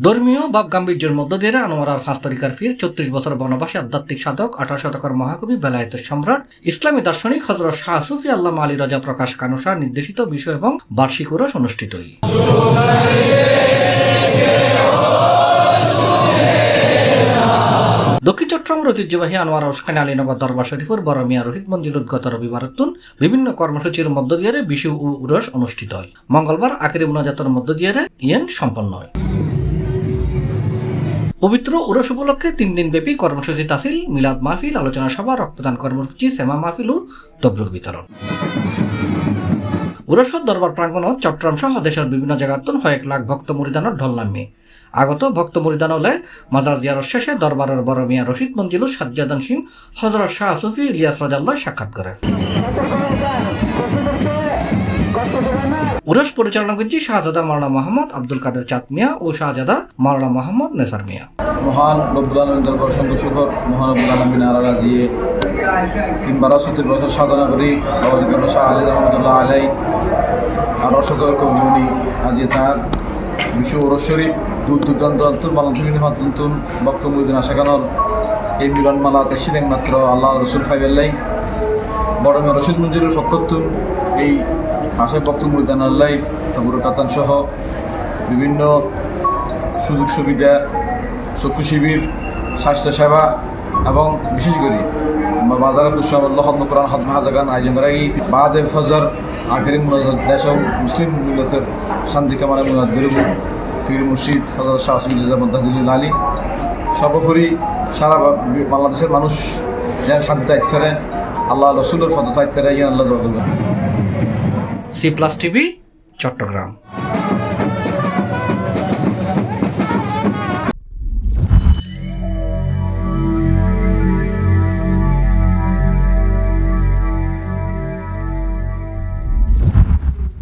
ধর্মীয় ভাব গাম্ভীর্যের মধ্য দিয়ে আনোয়ারার 5 তরিকার ফির 34 বছর বনবাসী আধ্যাত্মিক সাধক 18 শতকের মহাকবি বেলায়েতের সম্রাট ইসলামী দার্শনিক হযরত শাহ সুফি আল্লামা আলী রাজা প্রকাশ কানুসার নির্দেশিত বিষয় এবং বার্ষিক উরস অনুষ্ঠিতই। দক্ষিণ চট্টগ্রামের ঐতিহ্যবাহী আনোয়ারা উসমানী আলীনগর দরবার শরীফের বড় মিয়া রোহিত মঞ্জিলত গত রবিবারতুন বিভিন্ন কর্মসূচির মধ্য দিয়ে বিশু উরস অনুষ্ঠিত হয়। মঙ্গলবার আখেরি মুনাজাতের মধ্য দিয়ে ইয়েন সম্পন্ন হয়। পবিত্র উরস উপলক্ষে 3 দিন ব্যাপী কর্মসূচি তাসিল, মিলাদ মাহফিল, আলোচনা সভা, রক্তদান কর্মসূচি, সেমা মাহফিল ও তবরুক বিতরণ। উরসত দরবার প্রাঙ্গণ চট্টগ্রাম সহ দেশের বিভিন্ন জায়গাতন 1 লাখ ভক্ত মুরিদানের ঢল নামে আগত ভক্ত মুরিদান হলে মাজার জিয়ারত শেষে দরবারের বড় মিয়া রশিদ মঞ্জিলু সাজ্জাদান সিং হযরত শাহ সুফি ইলিয়াস রাজাল্লাহ সাক্ষাৎ করে। উরস পরিচালনা করছি শাহজাদা মাওলানা মোহাম্মদ আব্দুল কাদের চাঁদ মিয়া ও শাহজাদা মাওলানা মোহাম্মদ নেসার মিয়া। মহান রব্বুল আলামিন দরবার অসংখ্য শুকর। মহান রব্বুল আলামিন আরারা দিয়ে 372 বছর সাধনা করি বাবা শাহ আলী রহমতুল্লাহ আলাই 18 শতকের কবিগুণী আজকে তার বিশ্ব উরস শরীফ দূর দূরান্ত অন্তর মালান্তিন নতুন ভক্ত মুরিদিন আশাকানর এই মিলন মালা তেসিদ একমাত্র আল্লাহ রসুল ফাইবেল্লাই বড় মেয়ে রশিদ মঞ্জুরের পক্ষতুন এই আশায় ভক্ত মুরিদান আল্লাহ তবুর কাতান সহ বিভিন্ন সুযোগ সুবিধা, চক্ষু শিবির, স্বাস্থ্যসেবা এবং বিশেষ করে বাজারে ফুসামুল্লাহ হদ্ম কোরআন হদ্ম হাজাগান আয়োজন করা এই বাদে ফজর আখেরি মুনাজাত দেশ মুসলিম মিল্লতের শান্তি কামানে মুনাজাত গরিব ফির মুর্শিদ হযরত শাহ সুফি মদ্দাহুল আলী সর্বোপরি সারা বাংলাদেশের মানুষ যেন শান্তি চাইতে আল্লাহ রসুলের ফটো চাইতে ইয়ে আল্লাহ দোয়া করবেন। C+ TV Chittagong.